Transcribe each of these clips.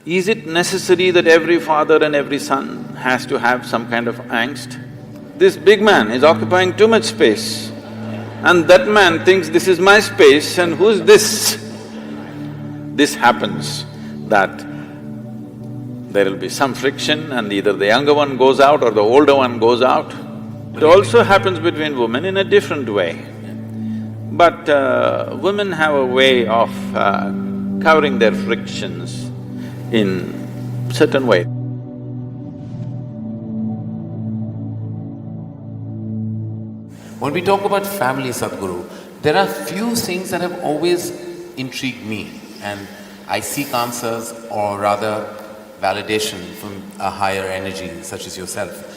Is it necessary that every father and every son has to have some kind of angst? This big man is occupying too much space and that man thinks this is my space and who's this? This happens that there will be some friction and either the younger one goes out or the older one goes out. It also happens between women in a different way. But women have a way of covering their frictions in certain way. When we talk about family, Sadhguru, there are few things that have always intrigued me, and I seek answers or rather validation from a higher energy such as yourself.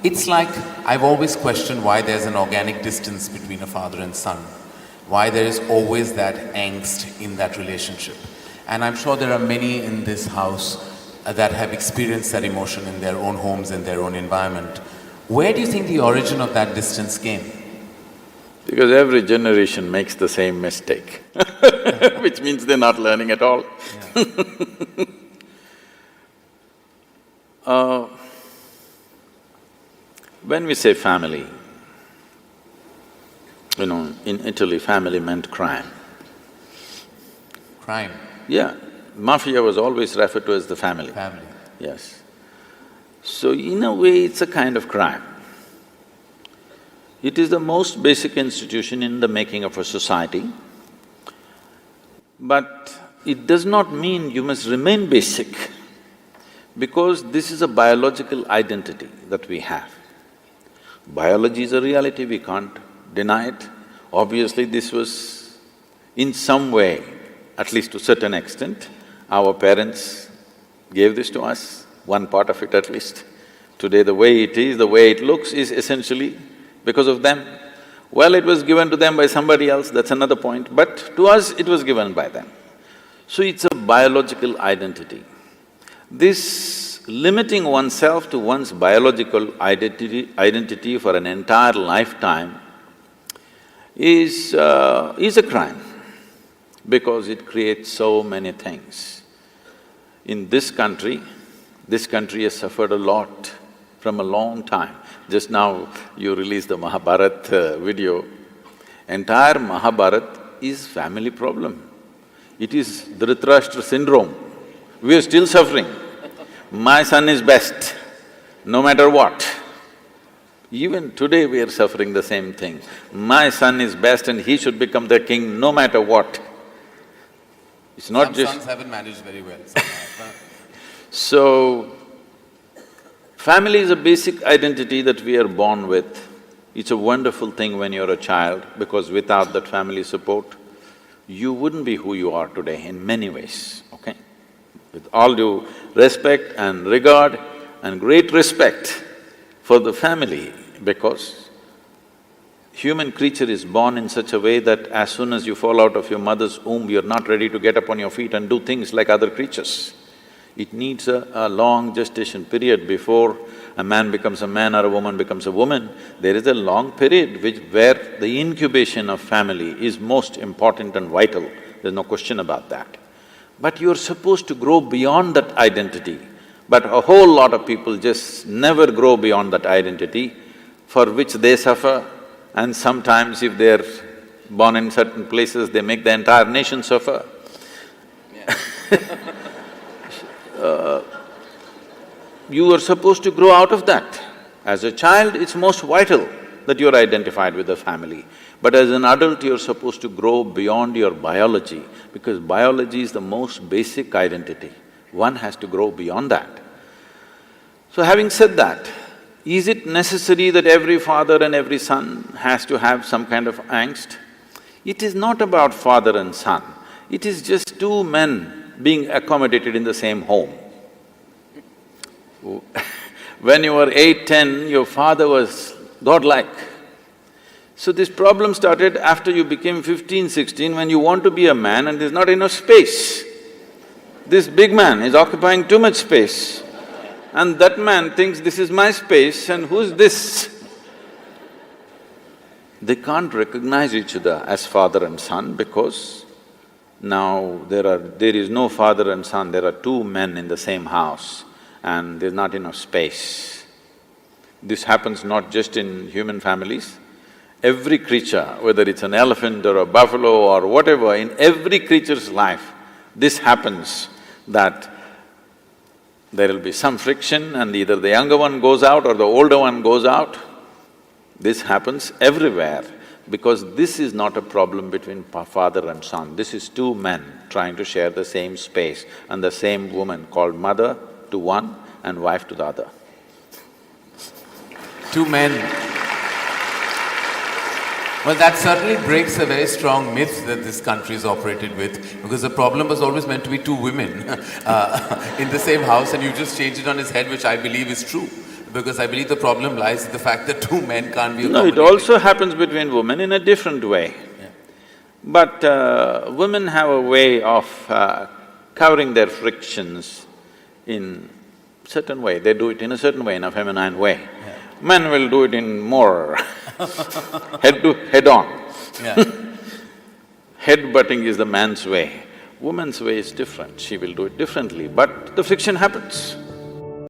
It's like I've always questioned why there's an organic distance between a father and son, why there is always that angst in that relationship. And I'm sure there are many in this house that have experienced that emotion in their own homes and their own environment. Where do you think the origin of that distance came? Because every generation makes the same mistake which means they're not learning at all. Yeah. When we say family, in Italy, family meant crime. Crime? Yeah, mafia was always referred to as the family. Family. Yes. So in a way, it's a kind of crime. It is the most basic institution in the making of a society, but it does not mean you must remain basic, because this is a biological identity that we have. Biology is a reality, we can't deny it. Obviously, this was in some way, at least to a certain extent, our parents gave this to us, one part of it at least. Today the way it is, the way it looks is essentially because of them. Well, it was given to them by somebody else, that's another point, but to us it was given by them. So it's a biological identity. This limiting oneself to one's biological identity for an entire lifetime is a crime, because it creates so many things. In this country has suffered a lot from a long time. Just now you released the Mahabharata video. Entire Mahabharata is family problem. It is Dhritarashtra syndrome. We are still suffering. My son is best, no matter what. Even today we are suffering the same thing. My son is best and he should become the king no matter what. It's not just… Some sons haven't managed very well. So, family is a basic identity that we are born with. It's a wonderful thing when you're a child, because without that family support, you wouldn't be who you are today in many ways, okay? With all due respect and regard and great respect for the family, because human creature is born in such a way that as soon as you fall out of your mother's womb, you're not ready to get up on your feet and do things like other creatures. It needs a long gestation period before a man becomes a man or a woman becomes a woman. There is a long period where the incubation of family is most important and vital, there's no question about that. But you're supposed to grow beyond that identity. But a whole lot of people just never grow beyond that identity, for which they suffer, and sometimes if they're born in certain places, they make the entire nation suffer. You are supposed to grow out of that. As a child, it's most vital that you're identified with the family. But as an adult, you're supposed to grow beyond your biology, because biology is the most basic identity. One has to grow beyond that. So having said that, is it necessary that every father and every son has to have some kind of angst? It is not about father and son, it is just two men being accommodated in the same home. When you were 8, 10, your father was godlike. So this problem started after you became 15, 16, when you want to be a man and there's not enough space. This big man is occupying too much space and that man thinks this is my space and who's this? They can't recognize each other as father and son because Now there is no father and son, there are two men in the same house and there's not enough space. This happens not just in human families, every creature, whether it's an elephant or a buffalo or whatever, in every creature's life, this happens that there will be some friction and either the younger one goes out or the older one goes out. This happens everywhere because this is not a problem between father and son. This is two men trying to share the same space and the same woman called mother to one and wife to the other. Two men. Well, that certainly breaks a very strong myth that this country is operated with, because the problem was always meant to be two women in the same house, and you just changed it on its head, which I believe is true. Because I believe the problem lies in the fact that two men can't be accommodated. No, it also happens between women in a different way. Yeah. But women have a way of covering their frictions in certain way. They do it in a certain way, in a feminine way. Yeah. Men will do it in more head on. Yeah. Head-butting is the man's way. Woman's way is different, she will do it differently, but the friction happens.